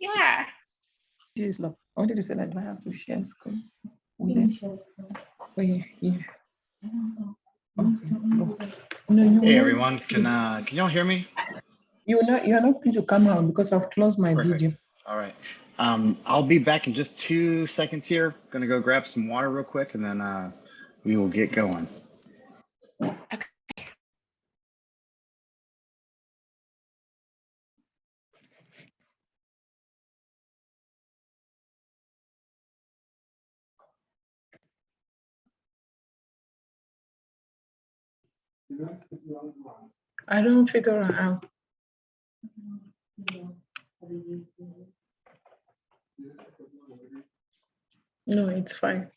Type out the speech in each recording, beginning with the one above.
Yeah. Jeez, look, I wanted to say that, do I have to share screen? Oh, yeah, yeah. Okay. No, Hey everyone, can y'all hear me? You're not going to come out because I've closed my video. All right. I'll be back in just 2 seconds here. Gonna go grab some water real quick and then we will get going. I don't figure it out. No, it's fine.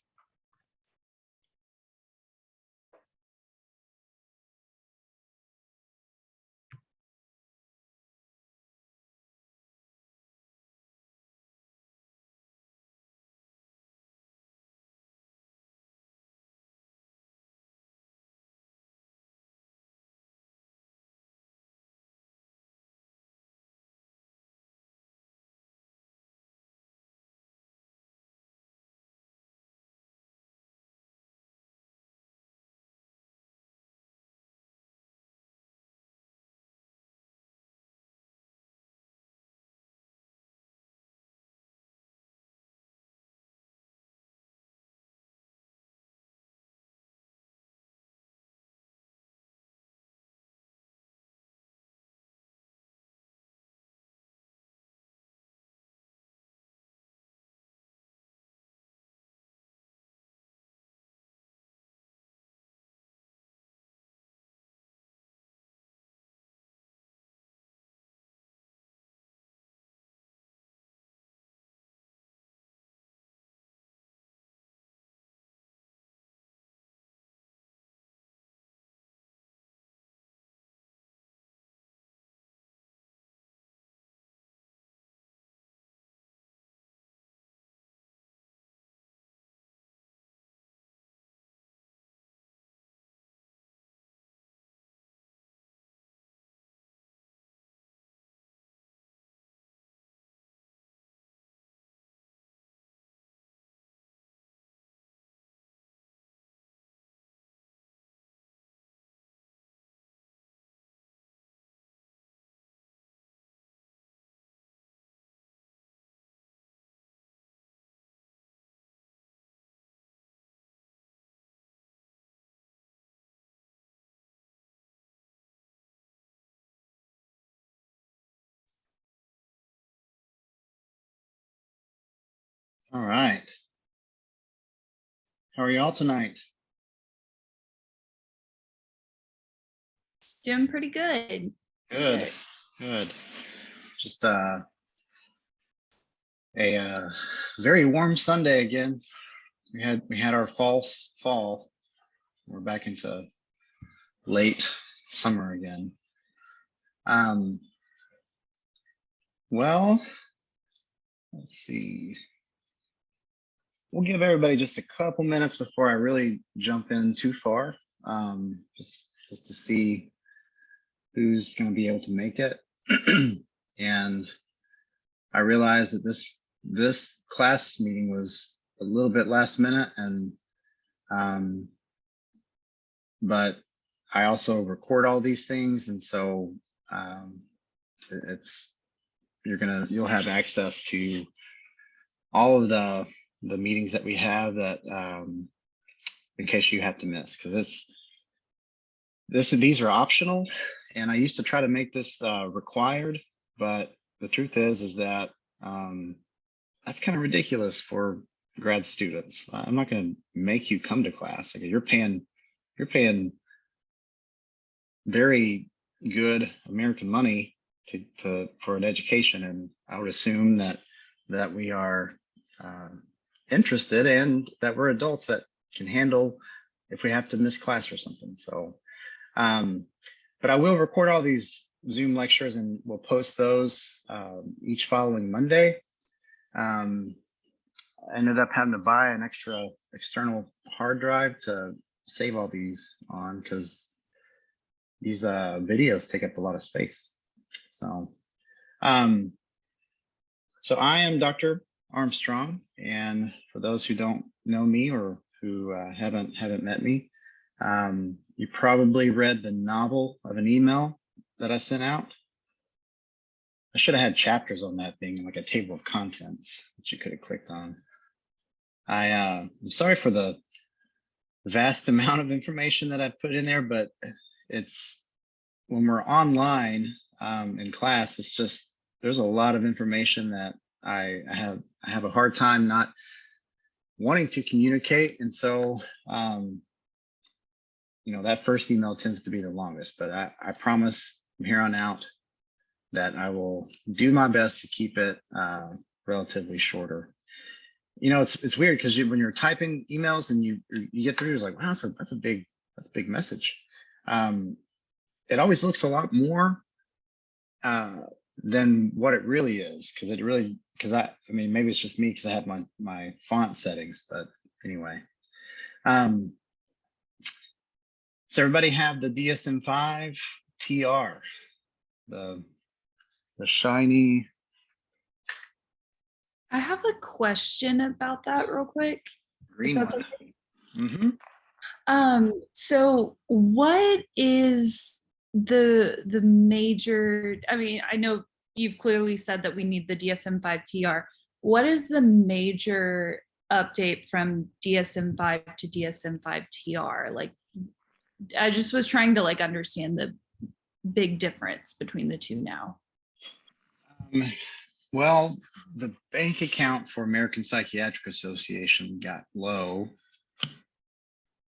All right. How are y'all tonight? Doing pretty good. Good. Just a very warm Sunday again. We had our fall. We're back into late summer again. Well, let's see. We'll give everybody just a couple minutes before I really jump in too far, just to see who's going to be able to make it. And I realized that this class meeting was a little bit last minute, and but I also record all these things, and so you'll have access to all of the meetings that we have that in case you have to miss, because these are optional, and I used to try to make this required, but the truth is that that's kind of ridiculous for grad students. I'm not going to make you come to class. Like, you're paying very good American money for an education, and I would assume that we are interested and that we're adults that can handle if we have to miss class or something. So but I will record all these Zoom lectures and we'll post those each following Monday. I ended up having to buy an extra external hard drive to save all these on, because these videos take up a lot of space. So So I am Dr. Armstrong, and for those who don't know me or who haven't met me, you probably read the novel of an email that I sent out. I should have had chapters on that being like a table of contents that you could have clicked on. I'm sorry for the vast amount of information that I've put in there, but it's when we're online in class, it's just there's a lot of information that I have a hard time not wanting to communicate, and so that first email tends to be the longest. But I promise from here on out that I will do my best to keep it relatively shorter. It's weird because when you're typing emails and you get through, it's like, wow, that's a big message. It always looks a lot more than what it really is, because I mean, maybe it's just me because I have my font settings, but anyway. So everybody have the DSM-5 TR, the shiny. I have a question about that real quick. Green one. Okay. Mm-hmm. So what is the major, I mean, I know you've clearly said that we need the DSM-5 TR. What is the major update from DSM-5 to DSM-5 TR? Like, I just was trying to understand the big difference between the two now. Well, the bank account for American Psychiatric Association got low.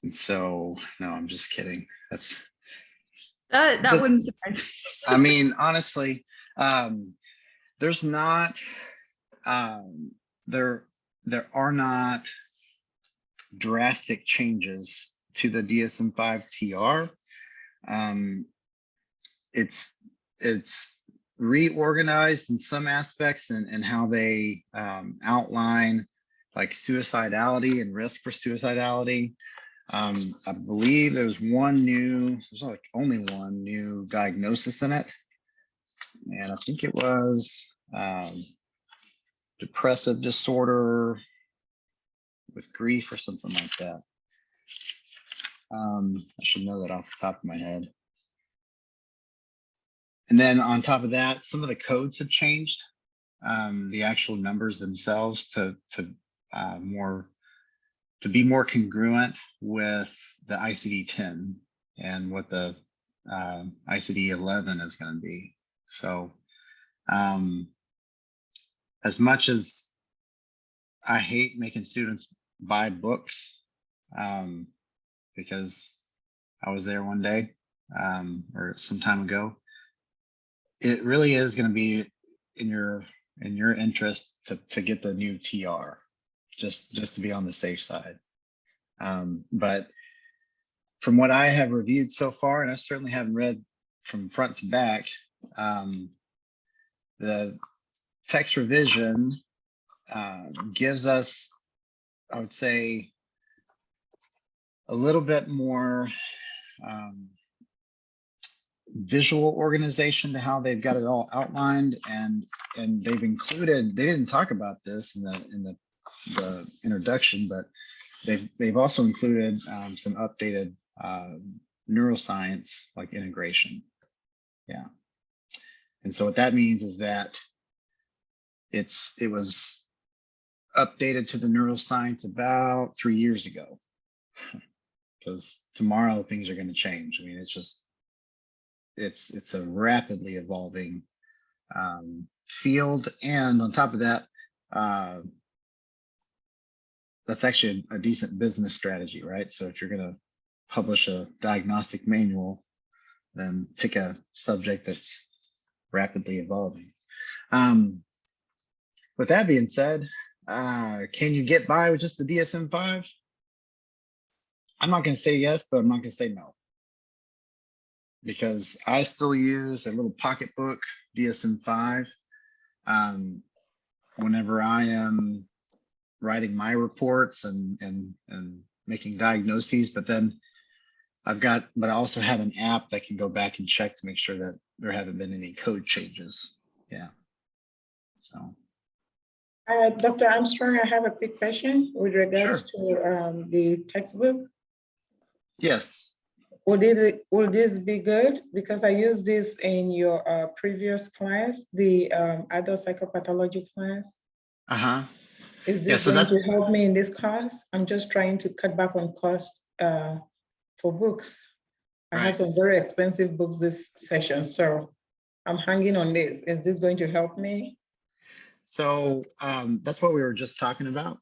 And so, no, I'm just kidding. That wouldn't surprise me. I mean, honestly, there's not, there are not drastic changes to the DSM-5 TR. It's reorganized in some aspects and how they outline like suicidality and risk for suicidality. I believe there's like only one new diagnosis in it, and I think it was depressive disorder with grief or something like that. I should know that off the top of my head. And then on top of that, some of the codes have changed, the actual numbers themselves to be more congruent with the ICD-10 and what the ICD-11 is going to be. So as much as I hate making students buy books, because I was there one day or some time ago, it really is going to be in your interest to get the new TR, just to be on the safe side. But from what I have reviewed so far, and I certainly haven't read from front to back, the text revision gives us, I would say, a little bit more visual organization to how they've got it all outlined, and they've included, they didn't talk about this in the introduction, but they've also included some updated neuroscience like integration. Yeah. And so what that means is that it was updated to the neuroscience about 3 years ago, because tomorrow things are going to change. I mean, it's a rapidly evolving field, and on top of that, that's actually a decent business strategy, right? So if you're going to publish a diagnostic manual, then pick a subject that's rapidly evolving. With that being said, can you get by with just the DSM-5? I'm not going to say yes, but I'm not going to say no, because I still use a little pocketbook DSM-5 whenever I am writing my reports and making diagnoses. But then but I also have an app that can go back and check to make sure that there haven't been any code changes. Yeah. So Dr. Armstrong, I have a quick question with regards to the textbook. Yes. Will this be good? Because I used this in your previous class, the adult psychopathology class. Uh-huh. Is Yeah, this so going that to help me in this class? I'm just trying to cut back on cost for books. I Right. have some very expensive books this session, so I'm hanging on this. Is this going to help me? so that's what we were just talking about.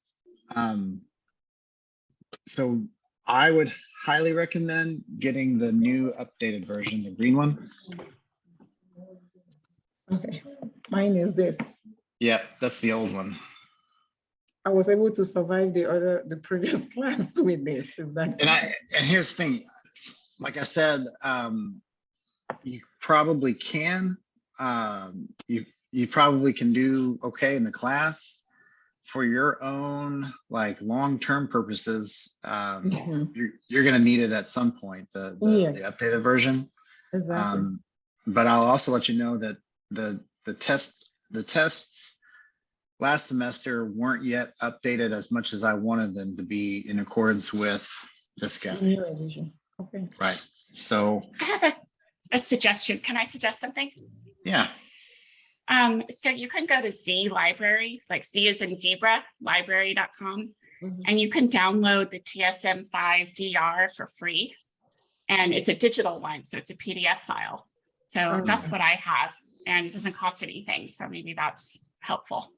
So I would highly recommend getting the new updated version, the green one. Okay, mine is this. Yeah, that's the old one. I was able to survive the previous class with this. Is that? And here's the thing, like I said, you probably can, you probably can do okay in the class. For your own like long-term purposes, you're going to need it at some point, the updated version. Exactly. But I'll also let you know that the tests last semester weren't yet updated as much as I wanted them to be in accordance with this guy. New edition. Okay. Right. So I have a suggestion. Can I suggest something? yeah. So you can go to Z Library, like Z as in zebra, library.com, and you can download the DSM-5 for free. And it's a digital one, so it's a PDF file. So that's what I have, and it doesn't cost anything. So maybe that's helpful.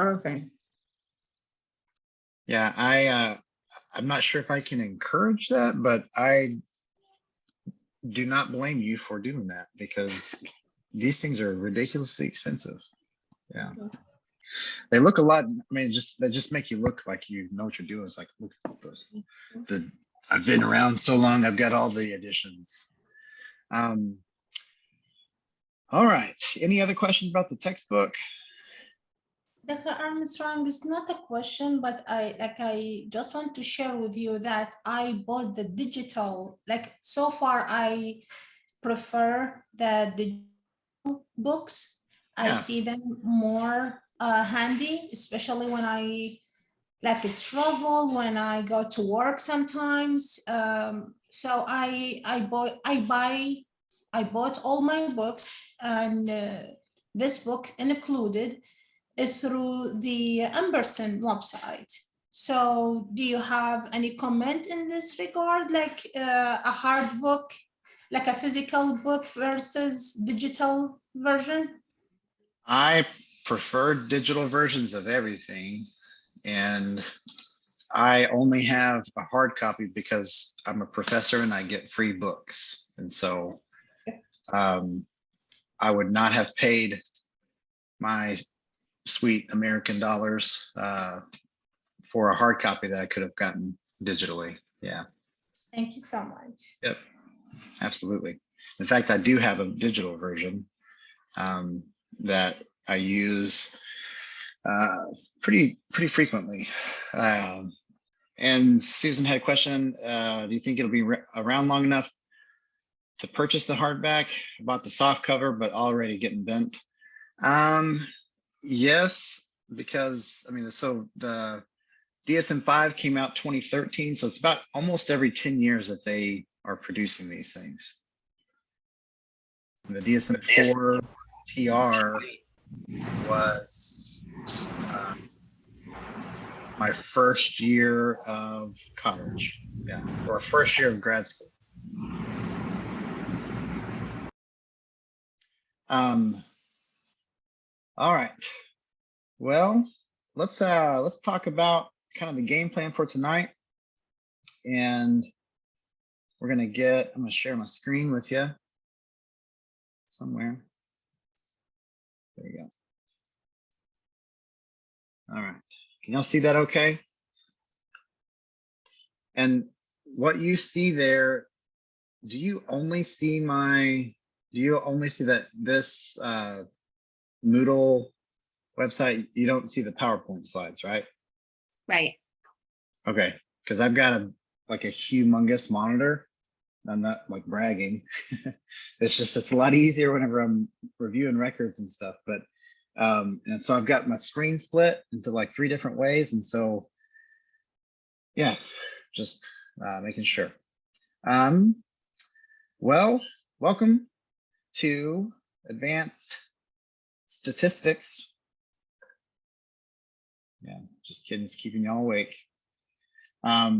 Okay. Yeah, I'm not sure if I can encourage that, but I do not blame you for doing that because these things are ridiculously expensive. Yeah. They look a lot, I mean, they just make you look like you know what you're doing. It's like, look at those. I've been around so long, I've got all the editions. All right. Any other questions about the textbook? Dr. Armstrong, it's not a question, but I just want to share with you that I bought the digital, so far I prefer the digital books. I see them more handy, especially when I travel, when I go to work sometimes. So I bought all my books, and this book included through the Amberton website. So do you have any comment in this regard, a hard book, like a physical book versus digital version? I prefer digital versions of everything, and I only have a hard copy because I'm a professor and I get free books. And so I would not have paid my sweet American dollars for a hard copy that I could have gotten digitally. Yeah. Thank you so much. Yep, absolutely. In fact, I do have a digital version that I use pretty frequently. And Susan had a question. Do you think it'll be around long enough to purchase the hardback? I bought the soft cover, but already getting bent. Yes, because I mean, so the DSM-5 came out 2013, so it's about almost every 10 years that they are producing these things. And the DSM-4 TR was my first year of college, yeah, or first year of grad school. All right. Well, let's talk about kind of the game plan for tonight. And I'm gonna share my screen with you somewhere. There you go. All right. Can y'all see that okay? And what you see there, do you only see that this Moodle website? You don't see the PowerPoint slides, right? Right. Okay, because I've got a humongous monitor. I'm not like bragging. It's a lot easier whenever I'm reviewing records and stuff. But And so I've got my screen split into like 3 different ways. And so, yeah, just making sure. Well, welcome to Advanced Statistics. Yeah, just kidding, just keeping y'all awake. I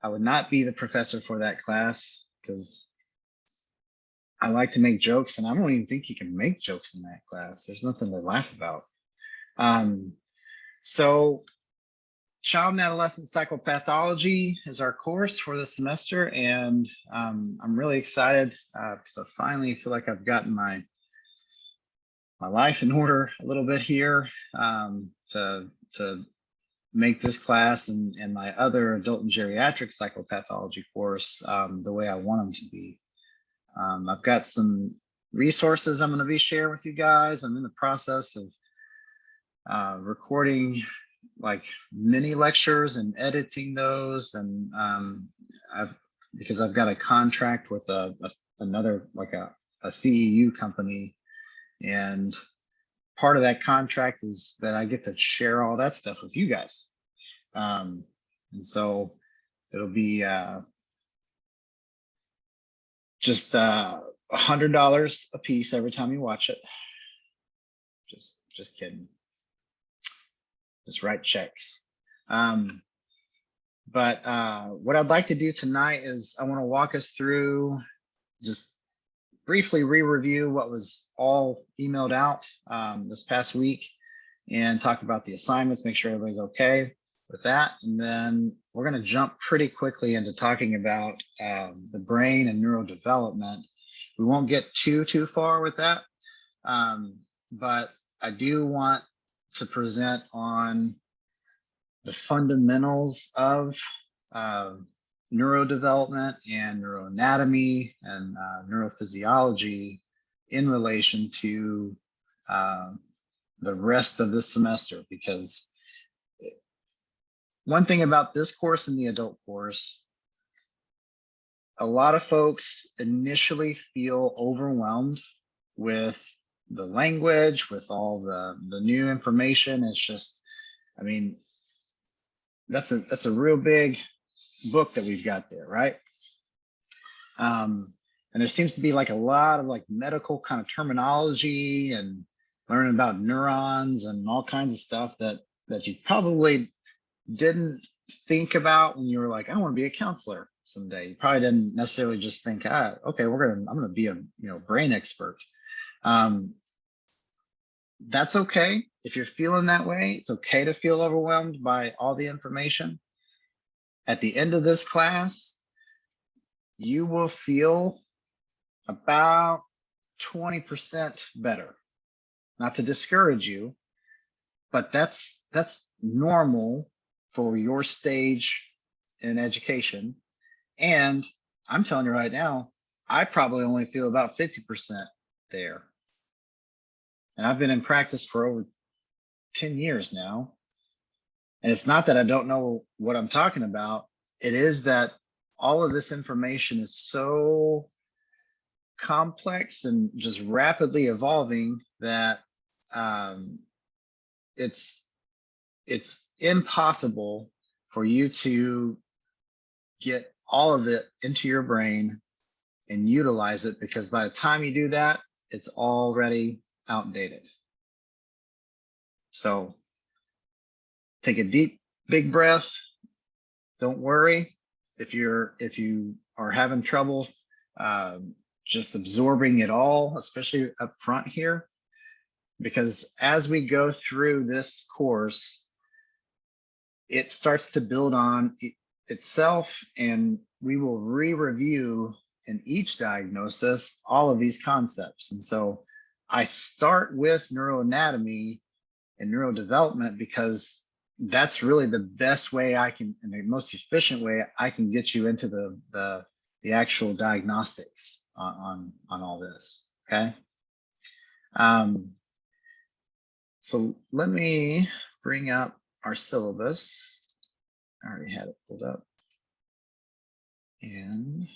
would not be the professor for that class because I like to make jokes, and I don't even think you can make jokes in that class. There's nothing to laugh about. So child and adolescent psychopathology is our course for this semester, and I'm really excited because I finally feel like I've gotten my life in order a little bit here to make this class and my other adult and geriatric psychopathology course the way I want them to be. I've got some resources I'm going to be sharing with you guys. I'm in the process of recording like mini lectures and editing those, and because I've got a contract with another like a CEU company, and part of that contract is that I get to share all that stuff with you guys. And so it'll be just $100 a piece every time you watch it. Just kidding. Just write checks. But what I'd like to do tonight is I want to walk us through, just briefly re-review what was all emailed out this past week and talk about the assignments, make sure everybody's okay with that. And then we're going to jump pretty quickly into talking about the brain and neurodevelopment. We won't get too far with that, but I do want to present on the fundamentals of neurodevelopment and neuroanatomy and neurophysiology in relation to the rest of this semester, because one thing about this course and the adult course, a lot of folks initially feel overwhelmed with the language, with all the new information. It's just, I mean, that's a real big book that we've got there, right? And there seems to be like a lot of like medical kind of terminology and learning about neurons and all kinds of stuff that you probably didn't think about when you were like, I want to be a counselor someday. You probably didn't necessarily just think, okay, I'm gonna be a brain expert. That's okay if you're feeling that way. It's okay to feel overwhelmed by all the information. At the end of this class, you will feel about 20% better. Not to discourage you, but that's normal for your stage in education. And I'm telling you right now, I probably only feel about 50% there. And I've been in practice for over 10 years now. And it's not that I don't know what I'm talking about. It is that all of this information is so complex and just rapidly evolving that it's impossible for you to get all of it into your brain and utilize it, because by the time you do that, it's already outdated. So take a deep, big breath. Don't worry if you are having trouble just absorbing it all, especially up front here, because as we go through this course, it starts to build on itself, and we will re-review in each diagnosis all of these concepts. And so I start with neuroanatomy and neurodevelopment because that's really the best way I can, and the most efficient way I can get you into the actual diagnostics on all this. Okay. So let me bring up our syllabus. I already had it pulled up. And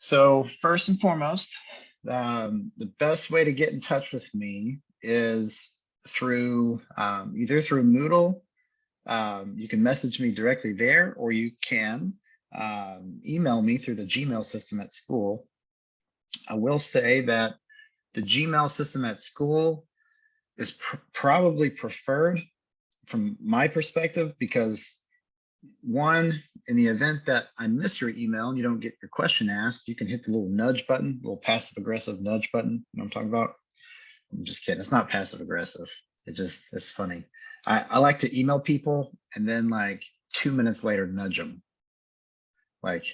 So first and foremost, the best way to get in touch with me is through either through Moodle. You can message me directly there, or you can email me through the Gmail system at school. I will say that the Gmail system at school is probably preferred from my perspective, because one, in the event that I miss your email and you don't get your question asked, you can hit the little nudge button, little passive aggressive nudge button. You know what I'm talking about? I'm just kidding. It's not passive aggressive. It's funny. I like to email people and then like 2 minutes later nudge them, like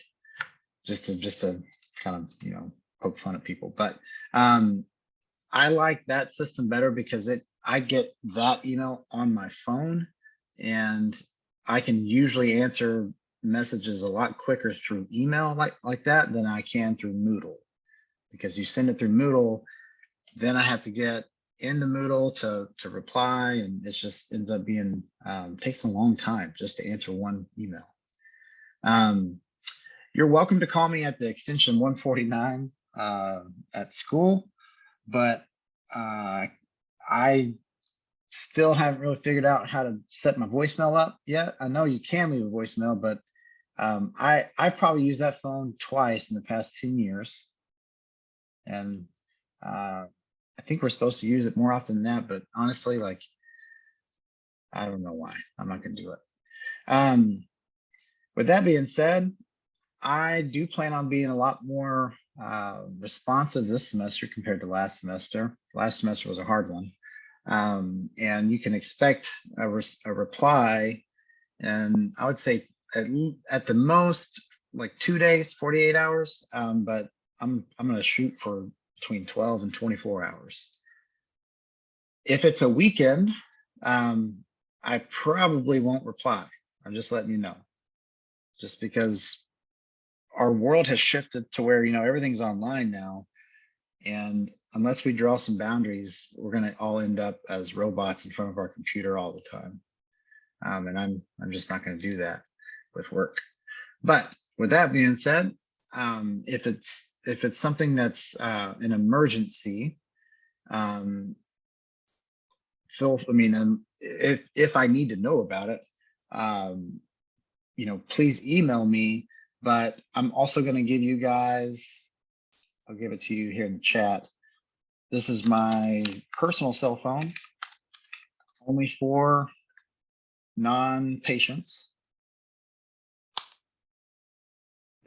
just to kind of, you know, poke fun at people. But I like that system better because I get that email on my phone, and I can usually answer messages a lot quicker through email like that than I can through Moodle, because you send it through Moodle, then I have to get into Moodle to reply, and it just ends up being takes a long time just to answer one email. You're welcome to call me at the extension 149 at school, but I still haven't really figured out how to set my voicemail up yet. I know you can leave a voicemail, but I probably used that phone twice in the past 10 years. And I think we're supposed to use it more often than that, but honestly, like, I don't know why. I'm not going to do it. With that being said, I do plan on being a lot more responsive this semester compared to last semester. Last semester was a hard one. And you can expect a reply, and I would say at the most like 2 days, 48 hours. But I'm going to shoot for between 12 and 24 hours. If it's a weekend, I probably won't reply. I'm just letting you know, just because our world has shifted to where, you know, everything's online now. And unless we draw some boundaries, we're going to all end up as robots in front of our computer all the time. And I'm just not going to do that with work. But with that being said, if it's something that's an emergency, if I need to know about it, you know, please email me. But I'm also going to give you guys, I'll give it to you here in the chat. This is my personal cell phone, only for non-patients,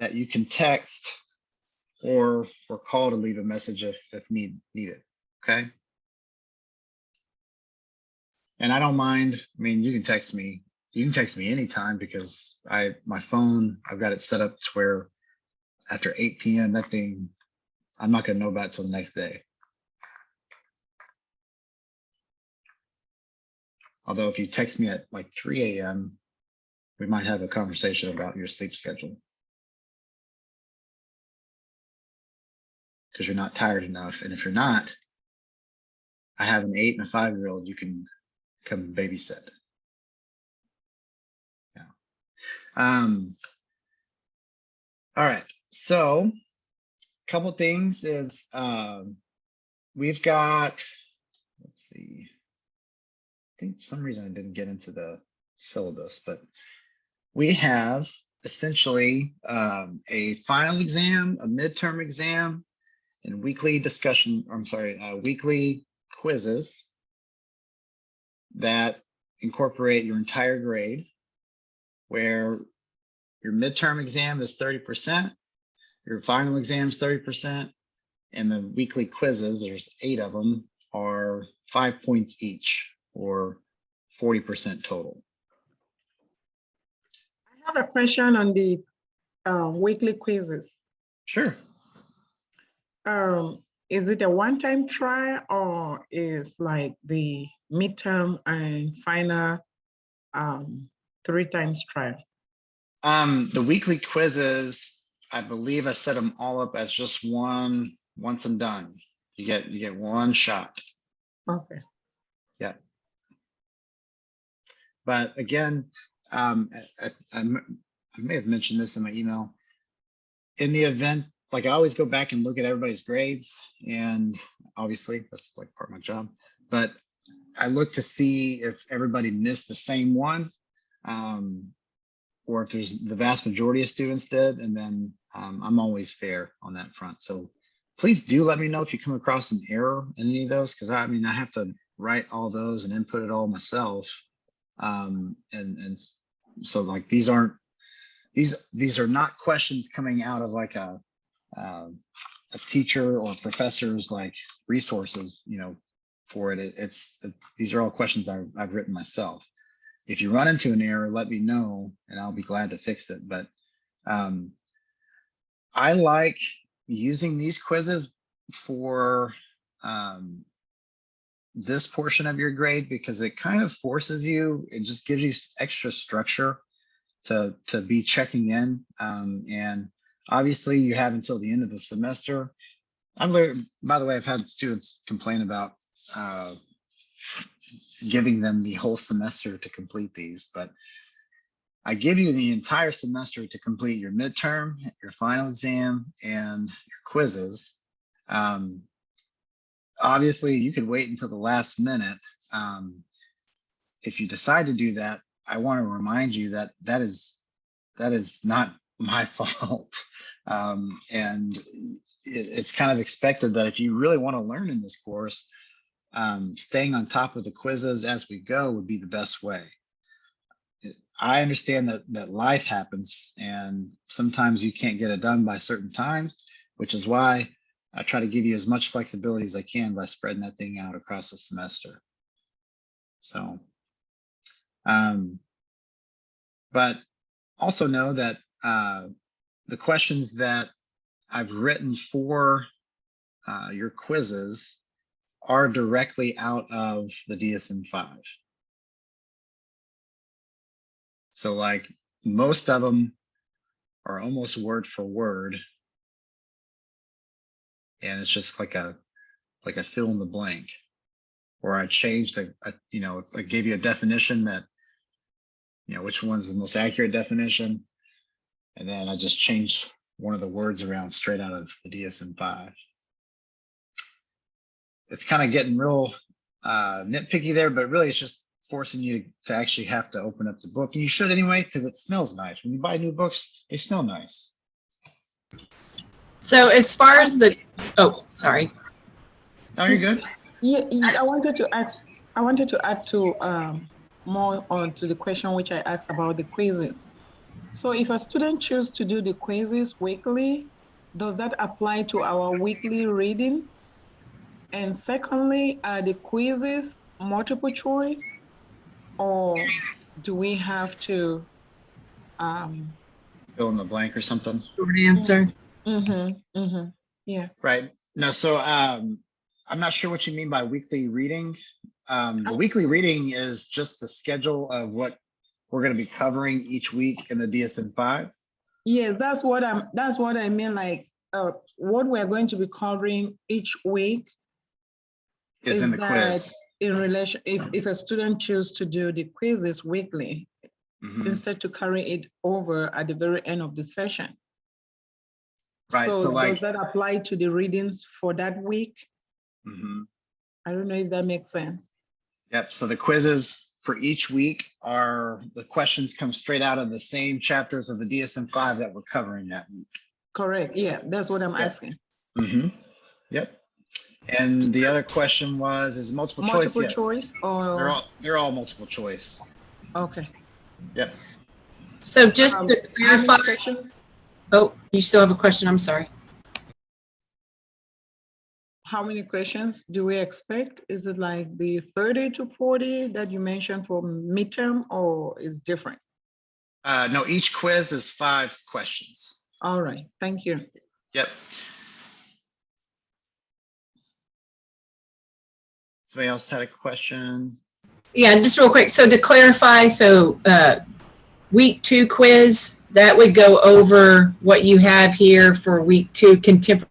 that you can text or call to leave a message if needed. Okay. And I don't mind. I mean, you can text me. You can text me anytime, because my phone, I've got it set up to where after 8 p.m. that thing, I'm not going to know about it till the next day. Although if you text me at like 3 a.m., we might have a conversation about your sleep schedule, because you're not tired enough. And if you're not, I have an 8 and a 5-year-old you can come babysit. Yeah. All right. So a couple things is we've got, let's see. I think for some reason I didn't get into the syllabus, but we have essentially a final exam, a midterm exam, and weekly discussion, weekly quizzes that incorporate your entire grade, where your midterm exam is 30%, your final exam is 30%, and the weekly quizzes, there's 8 of them, are 5 points each, or 40% total. I have a question on the weekly quizzes. Sure. Is it a one-time try, or is like the midterm and final 3 times trial? The weekly quizzes, I believe I set them all up as just one, once and done. You get one shot. Okay. Yeah. But again, I may have mentioned this in my email. In the event like I always go back and look at everybody's grades, and obviously that's like part of my job, but I look to see if everybody missed the same one, or if there's the vast majority of students did, and then I'm always fair on that front. So please do let me know if you come across an error in any of those, because I mean I have to write all those and input it all myself, and so like these are not questions coming out of like a teacher or professor's like resources, you know, for it. These are all questions I've written myself. If you run into an error, let me know and I'll be glad to fix it. But I like using these quizzes for this portion of your grade, because it kind of forces you, it just gives you extra structure to be checking in. And obviously you have until the end of the semester. By the way, I've had students complain about giving them the whole semester to complete these, but I give you the entire semester to complete your midterm, your final exam, and your quizzes. Obviously, you could wait until the last minute. If you decide to do that, I want to remind you that that is not my fault. And it's kind of expected that if you really want to learn in this course, staying on top of the quizzes as we go would be the best way. I understand that life happens and sometimes you can't get it done by certain times, which is why I try to give you as much flexibility as I can by spreading that thing out across the semester. So, but also know that the questions that I've written for your quizzes are directly out of the DSM-5. So like most of them are almost word for word. And it's just like a fill in the blank, or I changed you know, I gave you a definition that, you know, which one's the most accurate definition. And then I just changed one of the words around straight out of the DSM-5. It's kind of getting real nitpicky there, but really it's just forcing you to actually have to open up the book. And you should anyway, because it smells nice. When you buy new books, they smell nice. So as far as the, oh, sorry. No, you're good. Yeah, I wanted to add to more on to the question which I asked about the quizzes. So if a student chooses to do the quizzes weekly, does that apply to our weekly readings? And secondly, are the quizzes multiple choice, or do we have to Fill in the blank or something? Short answer. Yeah. Right. No, so I'm not sure what you mean by weekly reading. The weekly reading is just the schedule of what we're going to be covering each week in the DSM-5. Yes, that's what I mean. Like what we're going to be covering each week is in the quiz. In relation, if a student chooses to do the quizzes weekly, instead to carry it over at the very end of the session. Right. So like, does that apply to the readings for that week? I don't know if that makes sense. Yep. So the quizzes for each week are, the questions come straight out of the same chapters of the DSM-5 that we're covering that week. Correct. Yeah, that's what I'm asking. Yep. And the other question was, is multiple choice? Multiple choice, or they're all multiple choice. Okay. Yep. So just to clarify, oh, you still have a question? I'm sorry. How many questions do we expect? Is it like the 30 to 40 that you mentioned for midterm, or is different? No, each quiz is 5 questions. All right, thank you. Yep. Somebody else had a question? Yeah, just real quick. So to clarify, so week 2 quiz, that would go over what you have here for week 2, contemporary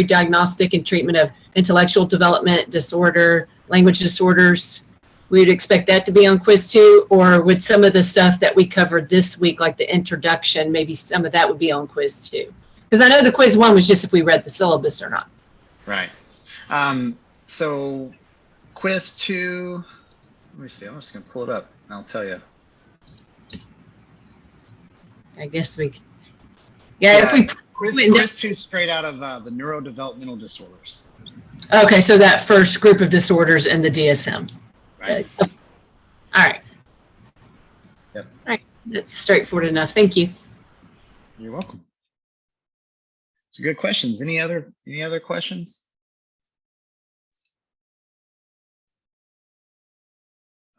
diagnostic and treatment of intellectual development disorder, language disorders. We would expect that to be on quiz 2, or would some of the stuff that we covered this week, like the introduction, maybe some of that would be on quiz 2? Because I know the quiz 1 was just if we read the syllabus or not. Right. So quiz 2, let me see, I'm just gonna pull it up and I'll tell you. I guess we, if we, quiz 2 straight out of the neurodevelopmental disorders. okay, so that first group of disorders in the DSM. Right. All right. Yep. All right, that's straightforward enough. Thank you. You're welcome. So good questions. Any other questions?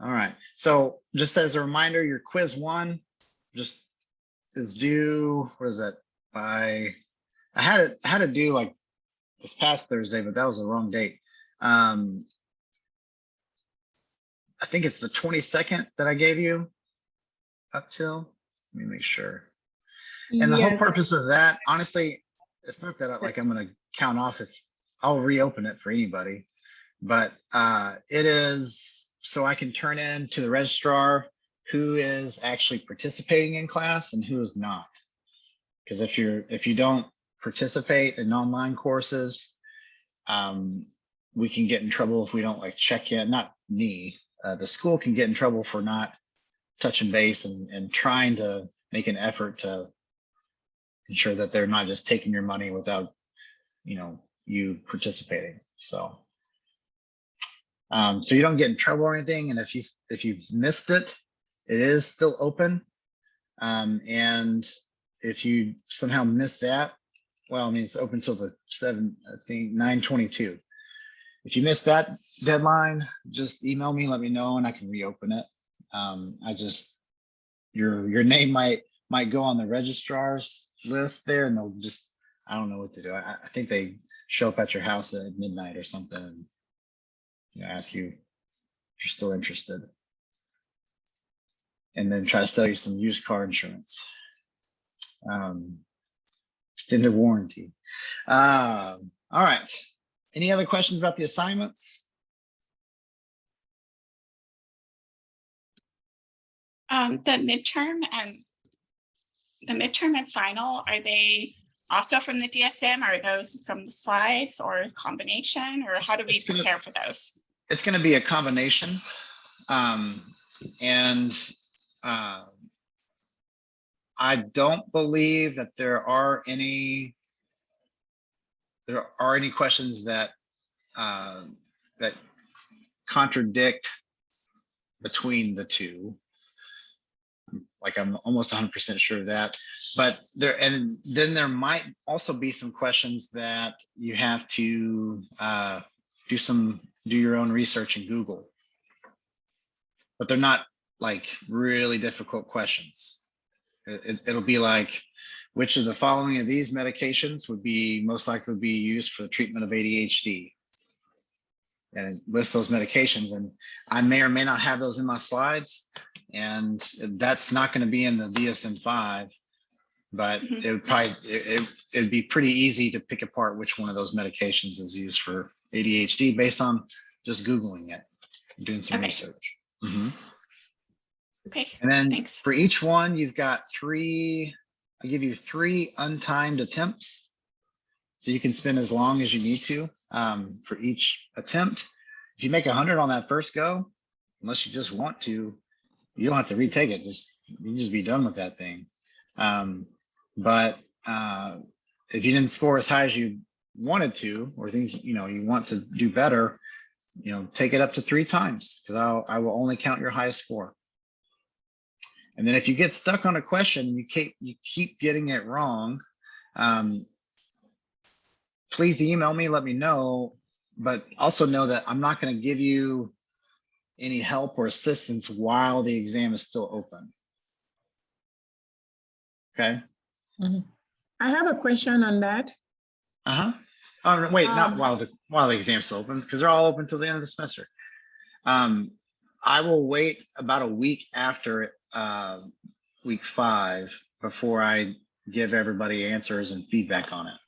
All right. So just as a reminder, your quiz 1 just is due. What is that? I had to do like this past Thursday, but that was the wrong date. I think it's the 22nd that I gave you up till. Let me make sure. And the whole purpose of that, honestly, it's not that like I'm going to count off if I'll reopen it for anybody, but it is so I can turn in to the registrar who is actually participating in class and who is not. Because if you don't participate in online courses, we can get in trouble if we don't like check in. Not me, the school can get in trouble for not touching base and trying to make an effort to ensure that they're not just taking your money without, you participating. So, so you don't get in trouble or anything. And if you've missed it, it is still open. And if you somehow miss that, well, I mean, it's open till the 9/22. If you miss that deadline, just email me, let me know, and I can reopen it. Your name might go on the registrar's list there, and they'll just, I don't know what to do. I think they show up at your house at midnight or something and ask you if you're still interested, and then try to sell you some used car insurance, extended warranty. All right. Any other questions about the assignments? The midterm and final, are they also from the DSM? Are those from the slides or a combination, or how do we prepare for those? It's going to be a combination. I don't believe that there are any questions that that contradict between the two. Like I'm almost 100% sure of that, but then there might also be some questions that you have to do your own research in Google, but they're not like really difficult questions. It'll be like, which of the following of these medications would be most likely to be used for the treatment of ADHD? And list those medications, and I may or may not have those in my slides, and that's not going to be in the DSM-5, but it would probably it'd be pretty easy to pick apart which one of those medications is used for ADHD based on just Googling it, doing some research. Okay. And then thanks. For each one, you've got I give you 3 untimed attempts. So you can spend as long as you need to for each attempt. If you make 100 on that first go, unless you just want to, you don't have to retake it. You just be done with that thing. But if you didn't score as high as you wanted to, or think you want to do better, take it up to 3 times, because I will only count your highest score. And then if you get stuck on a question and you keep getting it wrong, please email me, let me know, but also know that I'm not going to give you any help or assistance while the exam is still open. Okay. I have a question on that. Oh, wait, not while the exam's still open, because they're all open till the end of the semester. I will wait about a week after week 5 before I give everybody answers and feedback on it,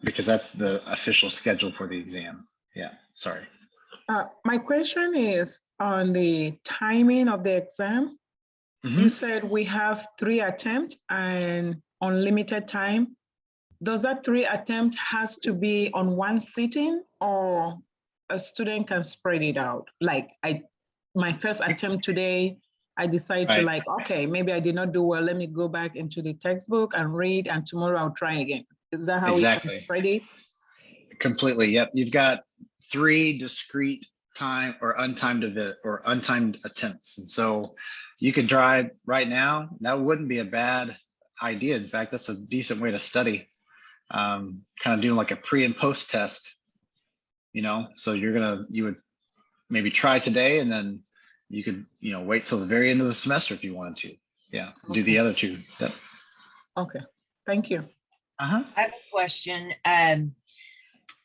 because that's the official schedule for the exam. Yeah, sorry. My question is on the timing of the exam. You said we have 3 attempts, and unlimited time, does that 3 attempt has to be on one sitting, or a student can spread it out? Like my first attempt today, I decide to Right. okay, maybe I did not do well. Let me go back into the textbook and read, and tomorrow I'll try again. Is that how we can spread it? Completely. Yep. You've got 3 discrete time or untimed attempts. And so you could try right now. That wouldn't be a bad idea. In fact, that's a decent way to study. Kind of doing like a pre and post test, so you would maybe try today, and then you could, wait till the very end of the semester if you wanted to. Yeah. Okay. Do the other 2. Yep. Okay. Thank you. I have a question.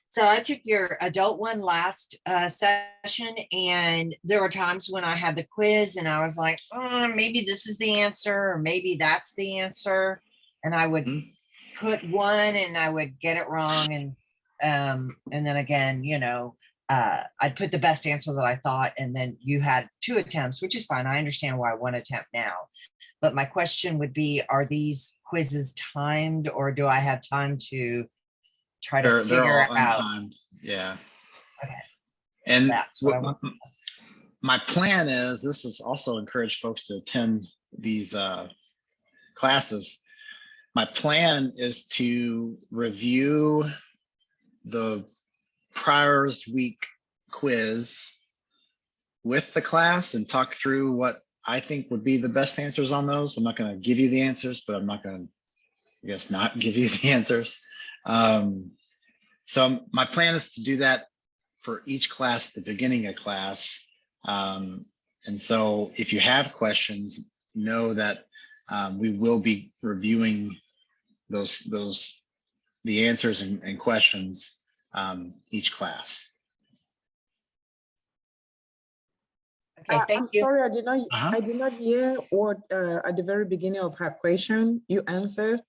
So I took your adult one last session, and there were times when I had the quiz and I was like, oh, maybe this is the answer, or maybe that's the answer. And I would put one and I would get it wrong. And then again, I'd put the best answer that I thought, and then you had 2 attempts, which is fine. I understand why 1 attempt now. But my question would be, are these quizzes timed, or do I have time to try to figure they're all out? untimed. Yeah. Okay. And that's what I want. My plan is, this is also encourage folks to attend these classes. My plan is to review the prior week quiz with the class and talk through what I think would be the best answers on those. I'm not going to give you the answers, but I'm not going to, not give you the answers. So my plan is to do that for each class at the beginning of class. And so if you have questions, know that we will be reviewing the answers and questions each class. Okay, thank you. Sorry, I did not hear what at the very beginning of her question you answered.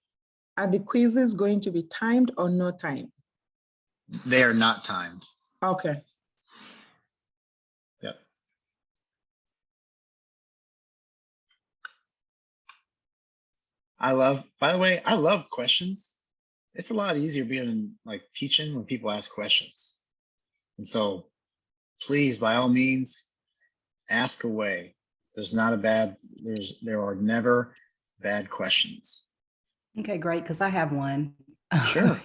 Are the quizzes going to be timed or not timed? They are not timed. Okay. Yep. By the way, I love questions. It's a lot easier being like teaching when people ask questions. And so please, by all means, ask away. There are never bad questions. Okay, great, because I have one. Sure.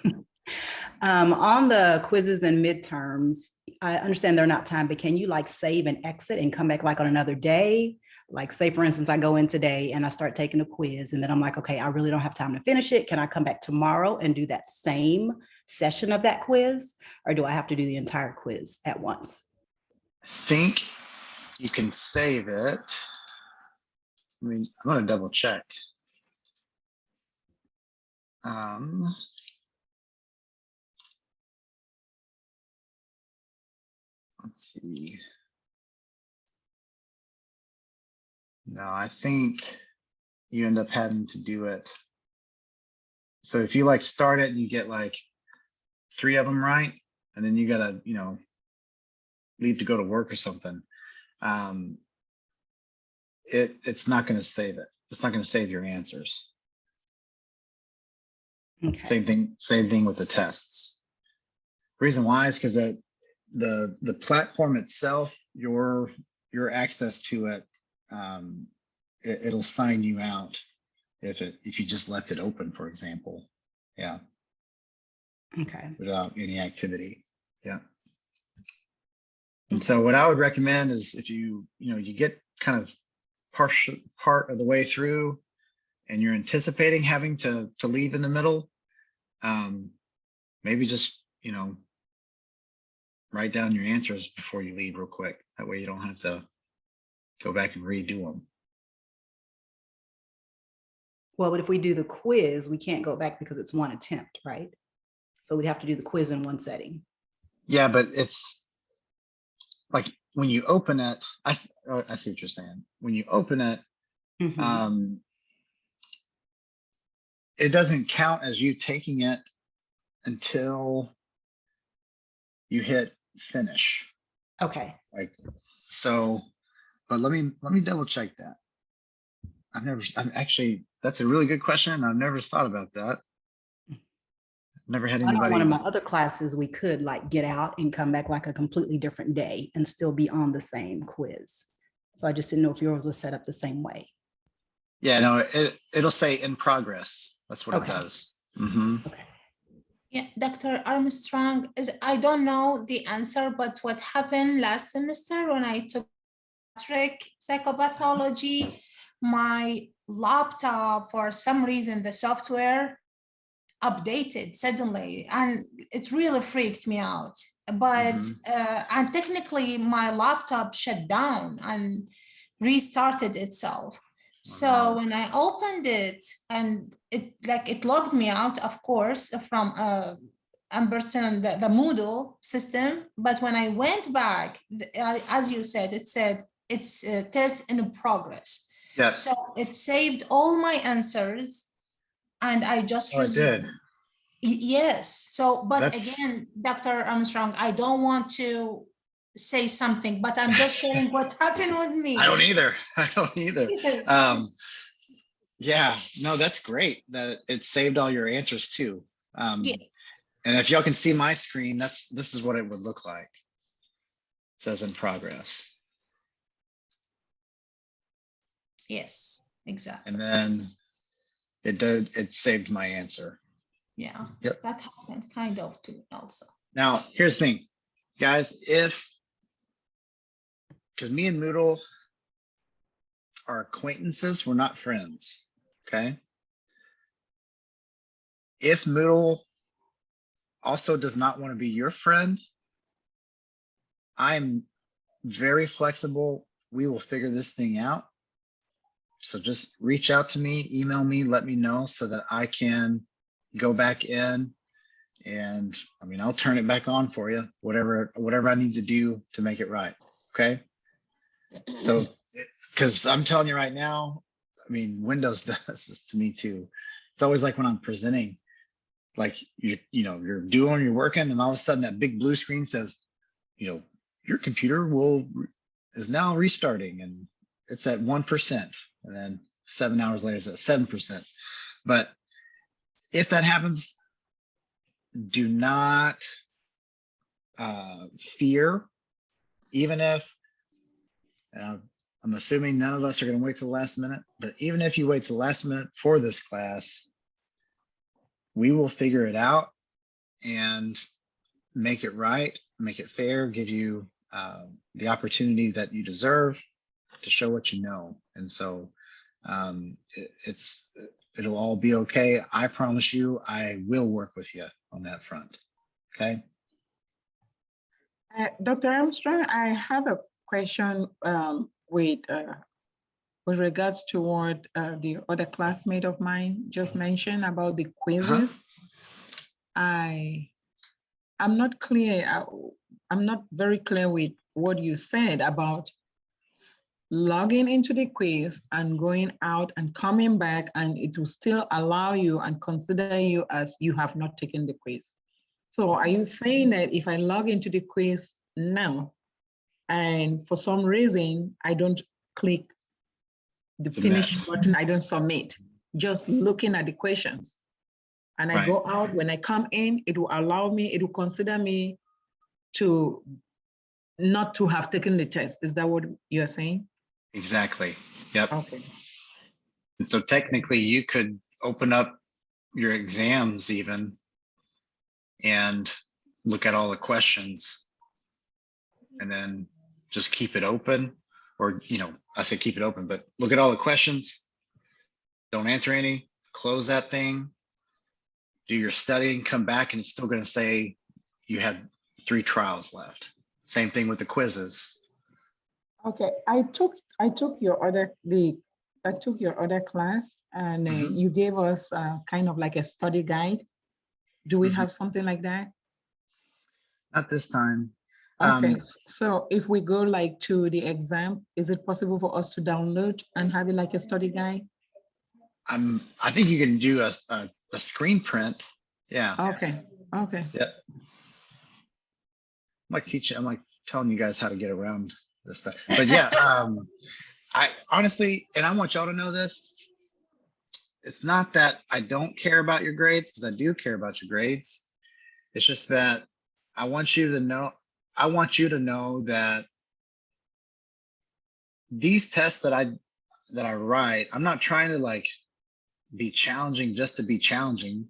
On the quizzes and midterms, I understand they're not timed, but can you like save and exit and come back like on another day? Like say, for instance, I go in today and I start taking a quiz and then I'm like, okay, I really don't have time to finish it. Can I come back tomorrow and do that same session of that quiz? Or do I have to do the entire quiz at once? I think you can save it. I mean, I'm going to double check. Let's see. No, I think you end up having to do it. So if you like start it and you get like 3 of them right, and then you gotta, leave to go to work or something, it's not going to save it. It's not going to save your answers. Okay. Same thing with the tests. The reason why is because the platform itself, your access to it, it'll sign you out if you just left it open, for example. Yeah. Okay. Without any activity. Yeah. And so what I would recommend is if you get kind of part of the way through and you're anticipating having to leave in the middle, maybe just, write down your answers before you leave real quick. That way you don't have to go back and redo them. Well, but if we do the quiz, we can't go back because it's one attempt, right? So we'd have to do the quiz in one setting. Yeah, but it's like when you open it, I see what you're saying. When you open it, it doesn't count as you taking it until you hit finish. Okay. Like so, but let me double check that. I'm actually, that's a really good question. I've never thought about that. Never had I know anybody. one of my other classes, we could like get out and come back like a completely different day and still be on the same quiz. So I just didn't know if yours was set up the same way. Yeah, no, it'll say in progress. That's what it Okay. does. Mm-hmm. Okay. Yeah, Dr. Armstrong, I don't know the answer, but what happened last semester when I took psychopathology, my laptop, for some reason, the software updated suddenly, and it really freaked me out. But and technically, my laptop shut down and restarted itself. So when I opened it, and it logged me out, of course, from Amberton, the Moodle system. But when I went back, as you said, it said it's a test in progress. Yeah. So it saved all my answers, and I just Oh, it did. Yes. So, but That's- again, Dr. Armstrong, I don't want to say something, but I'm just sharing what happened with me. I don't either. I don't either. Yes. Yeah, no, that's great that it saved all your answers too. Yes. And if y'all can see my screen, this is what it would look like. It says in progress. Yes, exactly. And then it saved my answer. Yeah, Yep. that happened kind of too also. Now, here's the thing, guys, because me and Moodle are acquaintances, we're not friends, okay? If Moodle also does not want to be your friend, I'm very flexible. We will figure this thing out. So just reach out to me, email me, let me know so that I can go back in, and I mean, I'll turn it back on for you, whatever I need to do to make it right. Okay. So, because I'm telling you right now, I mean, Windows does this to me too. It's always like when I'm presenting, like you're working, and all of a sudden that big blue screen says, your computer is now restarting, and it's at 1%, and then 7 hours later it's at 7%. But if that happens, do not fear, even if, I'm assuming none of us are going to wait till the last minute, but even if you wait till the last minute for this class, we will figure it out and make it right, make it fair, give you the opportunity that you deserve to show what you know. And so it'll all be okay. I promise you, I will work with you on that front. Okay. Dr. Armstrong, I have a question with regards to what the other classmate of mine just mentioned about the quizzes. I'm not clear. I'm not very clear with what you said about logging into the quiz and going out and coming back, and it will still allow you and consider you as you have not taken the quiz. So are you saying that if I log into the quiz now, and for some reason I don't click the finish button, I don't submit, just looking at the questions, and I go out, when I come in, it will allow me, it will consider me to not to have taken the test? Is that what you're saying? Exactly. Yep. Okay. And so technically you could open up your exams even and look at all the questions and then just keep it open, or, I say keep it open, but look at all the questions, don't answer any, close that thing, do your studying, come back, and it's still going to say you have 3 trials left. Same thing with the quizzes. Okay, I took your other class, and you gave us kind of like a study guide. Do we have something like that? Not this time. Okay, so if we go like to the exam, is it possible for us to download and have it like a study guide? I think you can do a screen print. Yeah. Okay. Yeah. I'm like telling you guys how to get around this stuff. But yeah, I honestly, and I want y'all to know this, it's not that I don't care about your grades, because I do care about your grades. It's just that I want you to know, that these tests that I write, I'm not trying to like be challenging just to be challenging.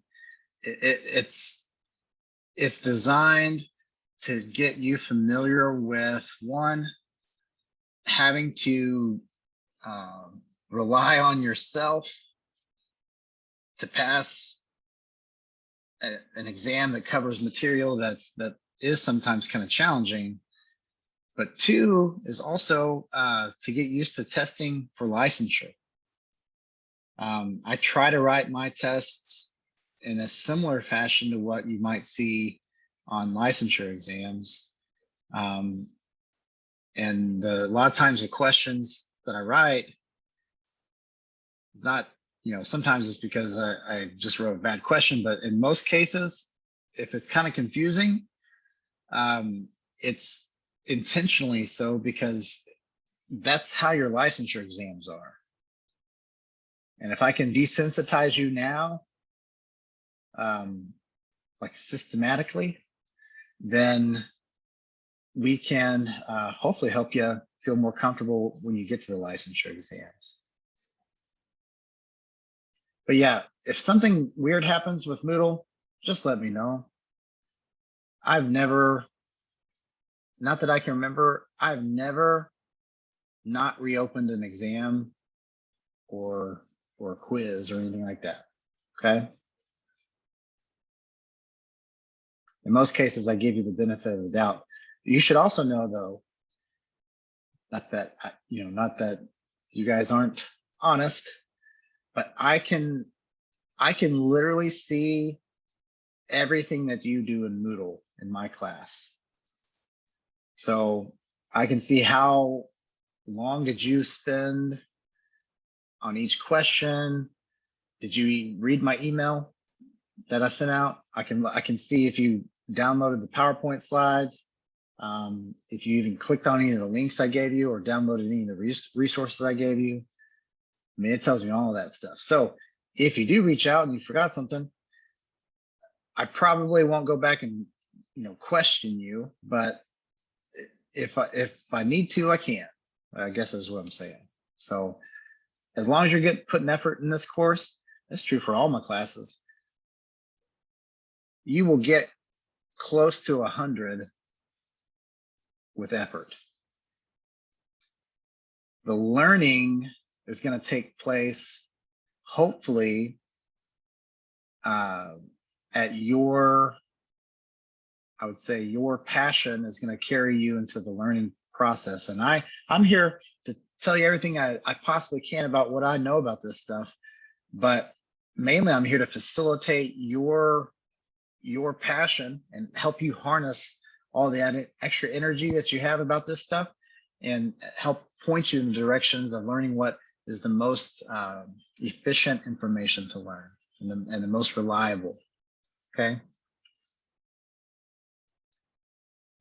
It's designed to get you familiar with, one, having to rely on yourself to pass an exam that covers material that is sometimes kind of challenging. But two is also to get used to testing for licensure. I try to write my tests in a similar fashion to what you might see on licensure exams. And a lot of times the questions that I write, not, sometimes it's because I just wrote a bad question, but in most cases, if it's kind of confusing, it's intentionally so, because that's how your licensure exams are. And if I can desensitize you now, like systematically, then we can hopefully help you feel more comfortable when you get to the licensure exams. But yeah, if something weird happens with Moodle, just let me know. I've never, not that I can remember, I've never not reopened an exam or a quiz or anything like that, okay? In most cases, I give you the benefit of the doubt. You should also know, though, not that you guys aren't honest, but I can literally see everything that you do in Moodle in my class. So I can see how long did you spend on each question. Did you read my email that I sent out? I can see if you downloaded the PowerPoint slides, if you even clicked on any of the links I gave you or downloaded any of the resources I gave you. I mean, it tells me all of that stuff. So if you do reach out and you forgot something, I probably won't go back and question you, but if I need to, I can. I guess is what I'm saying. So as long as you're putting effort in this course, that's true for all my classes, you will get close to 100 with effort. The learning is going to take place, hopefully, at your, I would say your passion is going to carry you into the learning process. And I'm here to tell you everything I possibly can about what I know about this stuff, but mainly I'm here to facilitate your passion and help you harness all the extra energy that you have about this stuff and help point you in the directions of learning what is the most efficient information to learn and the most reliable. Okay.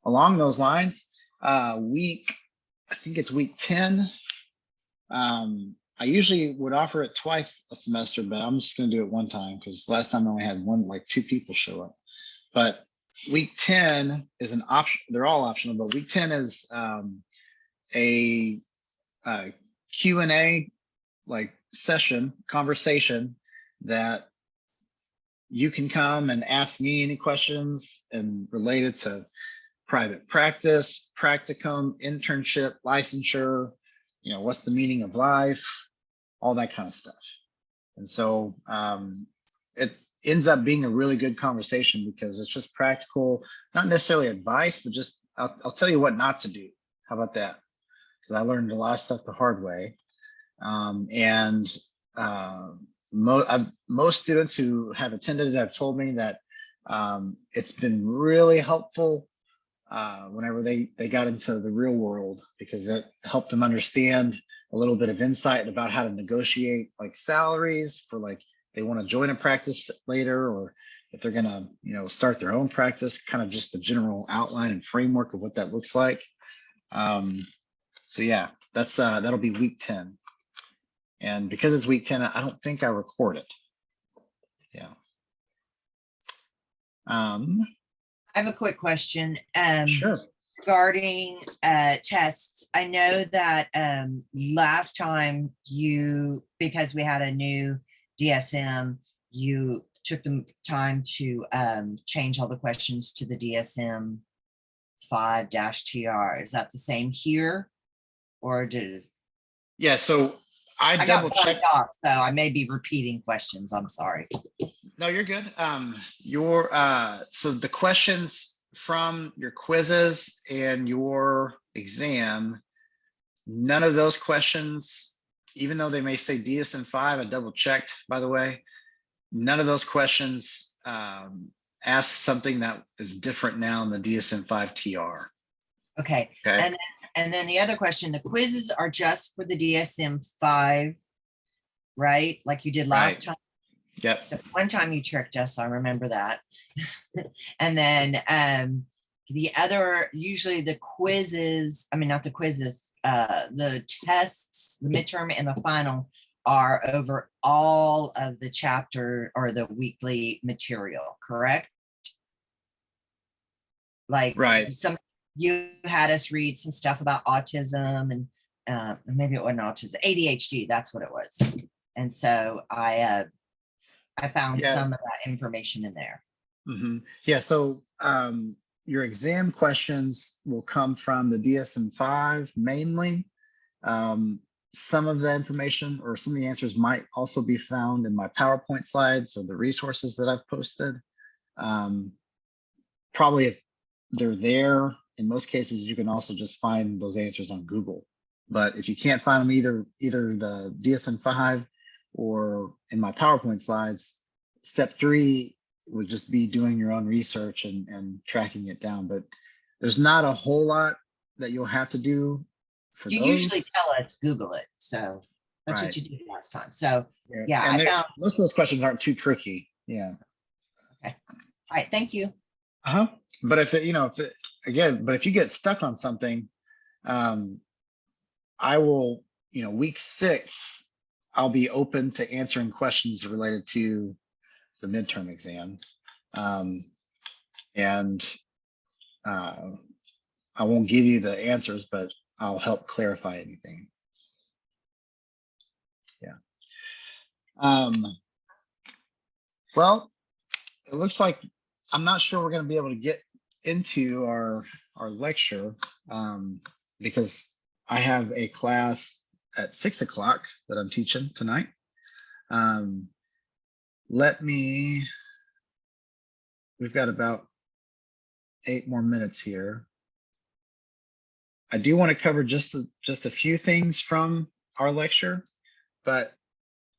Along those lines, I think it's week 10. I usually would offer it twice a semester, but I'm just going to do it one time because last time I only had two people show up. But week 10 is an option. They're all optional, but week 10 is a Q&A conversation that you can come and ask me any questions and related to private practice, practicum, internship, licensure, what's the meaning of life, all that kind of stuff. And so it ends up being a really good conversation because it's just practical, not necessarily advice, but just I'll tell you what not to do. How about that? Because I learned a lot of stuff the hard way. Most students who have attended have told me that it's been really helpful whenever they got into the real world, because it helped them understand a little bit of insight about how to negotiate salaries for they want to join a practice later, or if they're gonna start their own practice, kind of just the general outline and framework of what that looks like. So yeah, That's that'll be week 10. And because it's week 10, I don't think I record it. Yeah. I have a quick question. Sure. Regarding tests. I know that last time because we had a new DSM, you took the time to change all the questions to the DSM 5-TR. Is that the same here? Or Yeah, so I got double checked. So I may be repeating questions. I'm sorry. No, you're good. So the questions from your quizzes and your exam, none of those questions, even though they may say DSM-5, I double checked, by the way, none of those questions ask something that is different now in the DSM-5 TR. Okay. And then the other question, the quizzes are just for the DSM-5, right? Like you did last time. Yep. So one time you tricked us, I remember that. And then the other, usually the quizzes, I mean, not the quizzes, the tests, the midterm and the final are over all of the chapter or the weekly material, correct? Like you had us read some stuff about autism and maybe it wasn't autism, ADHD, that's what it was. And so I found some of that information in there. Mm-hmm. Yeah, so your exam questions will come from the DSM-5 mainly. Some of the information or some of the answers might also be found in my PowerPoint slides or the resources that I've posted. Probably if they're there, in most cases, you can also just find those answers on Google. But if you can't find them either the DSM-5 or in my PowerPoint slides, step 3 would just be doing your own research and tracking it down. But there's not a whole lot that you'll have to do for you those. Usually tell us Google it, so that's what you did last time. So yeah, and most of those questions aren't too tricky. Yeah. Okay. All right. Thank you. But if if you get stuck on something, I will, week 6, I'll be open to answering questions related to the midterm exam. I won't give you the answers, but I'll help clarify anything. Yeah. Well, it looks like I'm not sure we're going to be able to get into our lecture because I have a class at 6 o'clock that I'm teaching tonight. We've got about 8 more minutes here. I do want to cover just a few things from our lecture, but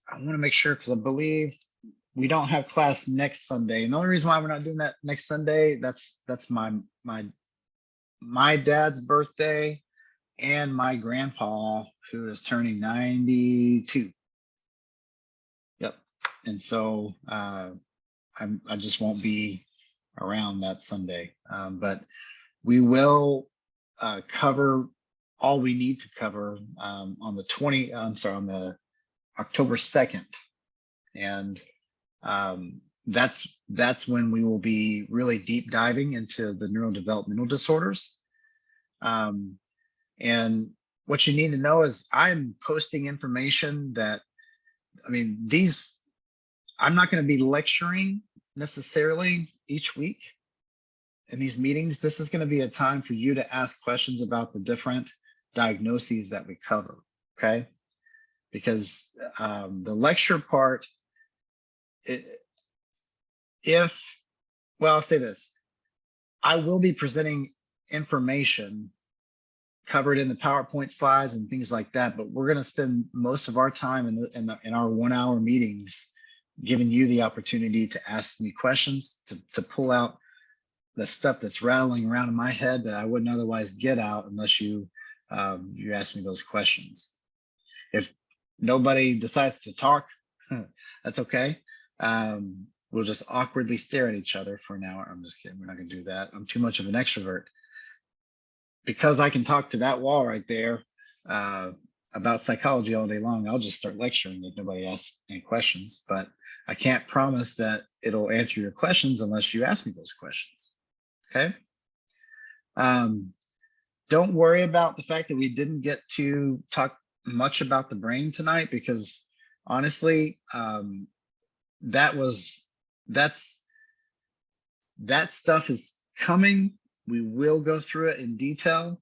I want to make sure because I believe we don't have class next Sunday. And the only reason why we're not doing that next Sunday, that's my dad's birthday and my grandpa, who is turning 92. Yep. And so I just won't be around that Sunday. But we will cover all we need to cover on the October 2nd. And that's when we will be really deep diving into the neurodevelopmental disorders. And what you need to know is I'm posting information that, I'm not going to be lecturing necessarily each week in these meetings. This is going to be a time for you to ask questions about the different diagnoses that we cover, okay? Because the lecture part, I'll say this, I will be presenting information covered in the PowerPoint slides and things like that, but we're going to spend most of our time in our 1-hour meetings giving you the opportunity to ask me questions, to pull out the stuff that's rattling around in my head that I wouldn't otherwise get out unless you ask me those questions. If nobody decides to talk, that's okay. We'll just awkwardly stare at each other for an hour. I'm just kidding. We're not going to do that. I'm too much of an extrovert. Because I can talk to that wall right there, about psychology all day long, I'll just start lecturing if nobody asks any questions. But I can't promise that it'll answer your questions unless you ask me those questions. Okay. Don't worry about the fact that we didn't get to talk much about the brain tonight, because honestly, that stuff is coming. We will go through it in detail.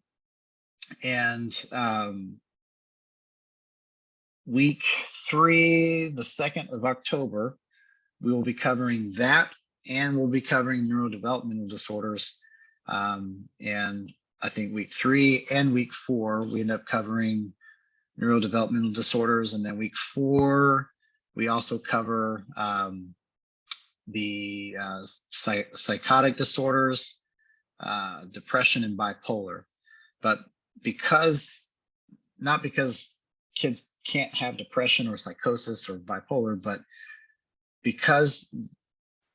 And week 3, the 2nd of October, we will be covering that, and we'll be covering neurodevelopmental disorders. And I think week 3 and week 4, we end up covering neurodevelopmental disorders. And then week 4, we also cover the psychotic disorders, depression, and bipolar. But not because kids can't have depression or psychosis or bipolar, but because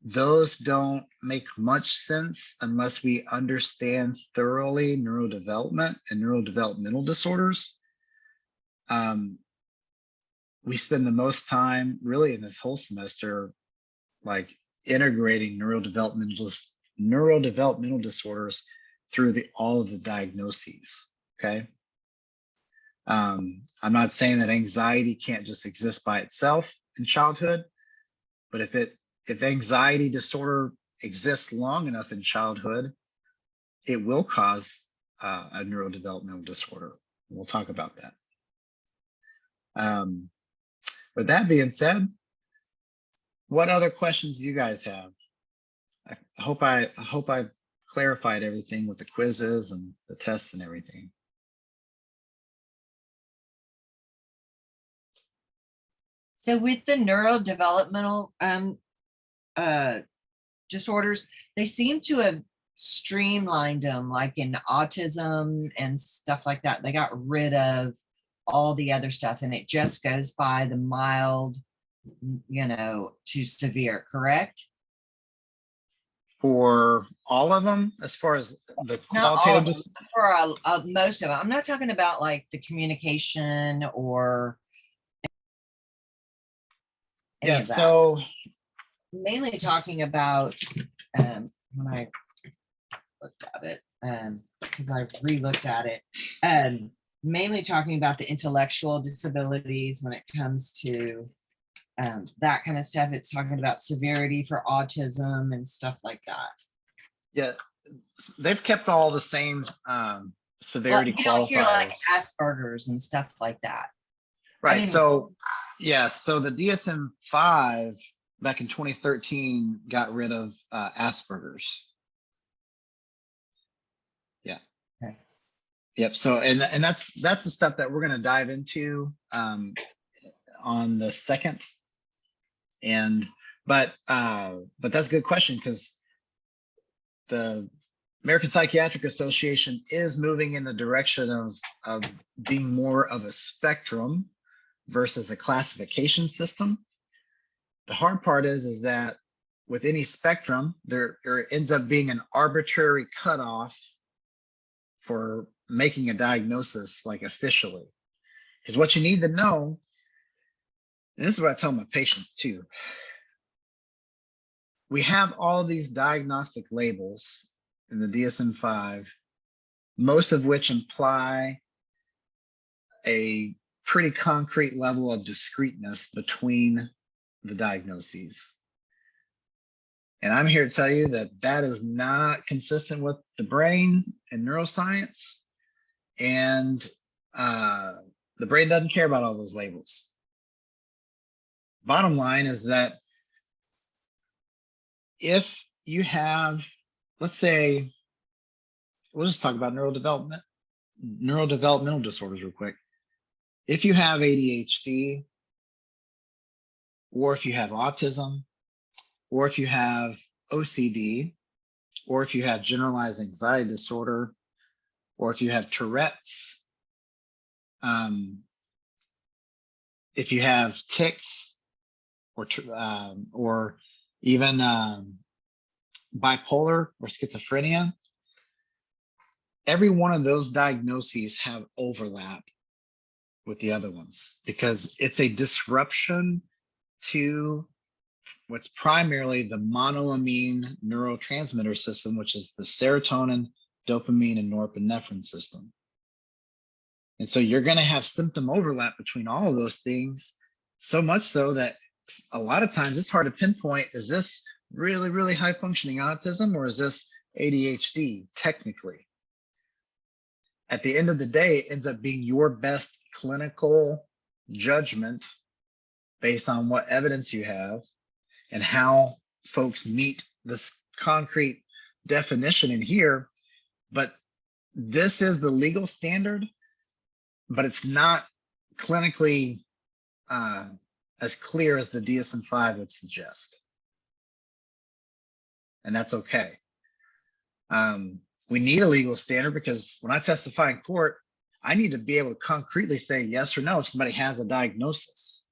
those don't make much sense unless we understand thoroughly neurodevelopment and neurodevelopmental disorders. We spend the most time really in this whole semester like integrating neurodevelopmental disorders through all of the diagnoses. Okay. I'm not saying that anxiety can't just exist by itself in childhood, but if anxiety disorder exists long enough in childhood, it will cause a neurodevelopmental disorder. We'll talk about that. With that being said, what other questions do you guys have? I hope I clarified everything with the quizzes and the tests and everything. So with the neurodevelopmental disorders, they seem to have streamlined them, like in autism and stuff like that. They got rid of all the other stuff, and it just goes by the mild, to severe, correct? For all of them, as far as the Not all of qualitative, them, for most of them. I'm not talking about like the communication or any yeah. of that. So Mainly talking about when I looked at it, because I re-looked at it, mainly talking about the intellectual disabilities when it comes to that kind of stuff. It's talking about severity for autism and stuff like that. yeah, they've kept all the same severity You don't hear like qualifiers. Asperger's and stuff like that. Right. I mean, so the DSM-5 back in 2013 got rid of Asperger's. Yeah. Okay. Yep. So and that's the stuff that we're going to dive into on the 2nd. But that's a good question, because the American Psychiatric Association is moving in the direction of being more of a spectrum versus a classification system. The hard part is that with any spectrum, there ends up being an arbitrary cutoff for making a diagnosis, like officially. Because what you need to know, and this is what I tell my patients too, we have all of these diagnostic labels in the DSM-5, most of which imply a pretty concrete level of discreteness between the diagnoses. And I'm here to tell you that that is not consistent with the brain and neuroscience. And the brain doesn't care about all those labels. Bottom line is that if you have, let's say, we'll just talk about neurodevelopmental disorders real quick. If you have ADHD, or if you have autism, or if you have OCD, or if you have generalized anxiety disorder, or if you have Tourette's, if you have tics, or even bipolar or schizophrenia, every one of those diagnoses have overlap with the other ones because it's a disruption to what's primarily the monoamine neurotransmitter system, which is the serotonin, dopamine, and norepinephrine system. And so you're going to have symptom overlap between all of those things, so much so that a lot of times it's hard to pinpoint, is this really, really high functioning autism or is this ADHD technically? At the end of the day, it ends up being your best clinical judgment based on what evidence you have and how folks meet this concrete definition in here. But this is the legal standard, but it's not clinically as clear as the DSM-5 would suggest. And that's okay. We need a legal standard because when I testify in court, I need to be able to concretely say yes or no if somebody has a diagnosis.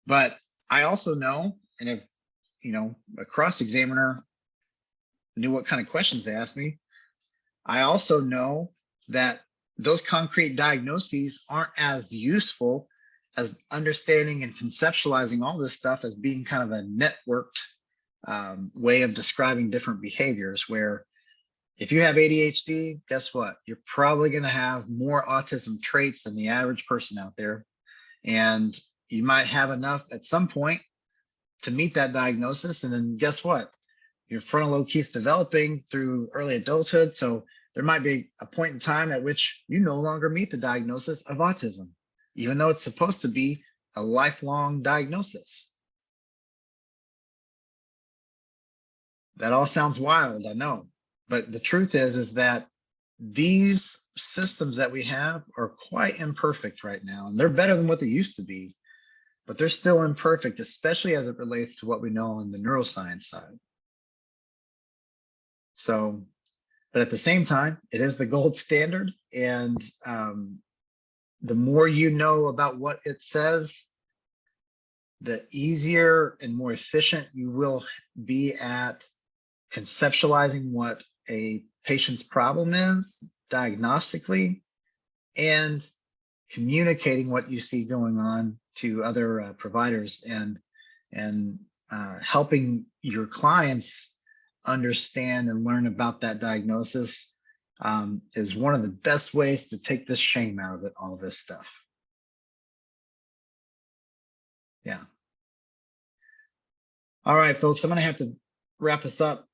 But I also know, and if, you know, a cross-examiner knew what kind of questions they asked me, I also know that those concrete diagnoses aren't as useful as understanding and conceptualizing all this stuff as being kind of a networked way of describing different behaviors, where if you have ADHD, guess what? You're probably going to have more autism traits than the average person out there. And you might have enough at some point to meet that diagnosis. And then guess what? Your frontal lobe keeps developing through early adulthood. So there might be a point in time at which you no longer meet the diagnosis of autism, even though it's supposed to be a lifelong diagnosis. That all sounds wild, I know. But the truth is that these systems that we have are quite imperfect right now, and they're better than what they used to be, but they're still imperfect, especially as it relates to what we know on the neuroscience side. So, but at the same time, it is the gold standard, and the more you know about what it says, the easier and more efficient you will be at conceptualizing what a patient's problem is diagnostically and communicating what you see going on to other providers and helping your clients understand and learn about that diagnosis is one of the best ways to take this shame out of it, all this stuff. Yeah. All right, folks, I'm going to have to wrap us up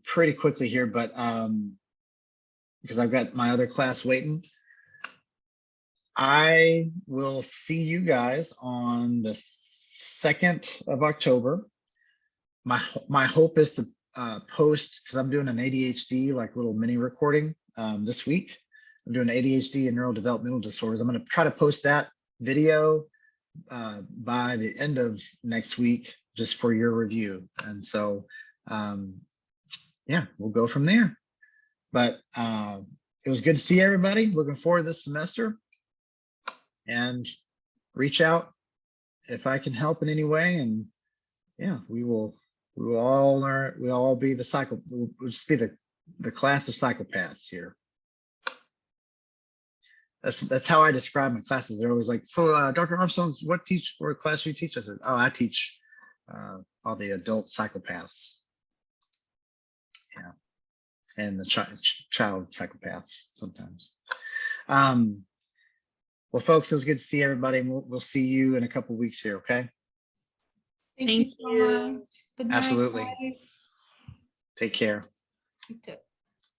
pretty quickly here, but because I've got my other class waiting. I will see you guys on the 2nd of October. My hope is to post, because I'm doing an ADHD like little mini recording this week. I'm doing ADHD and neurodevelopmental disorders. I'm going to try to post that video by the end of next week, just for your review. And so, yeah, we'll go from there. But it was good to see everybody. Looking forward to this semester, and reach out if I can help in any way. And yeah, we will all learn. We'll all be we'll just be the class of psychopaths here. That's how I describe my classes. They're always like, so Dr. Armstrong, what class do you teach? I said, oh, I teach all the adult psychopaths. Yeah. And the child psychopaths sometimes. Well, folks, it was good to see everybody. We'll see you in a couple of weeks here, okay? Thank you so much. Good night, Absolutely. guys. Take care. You too.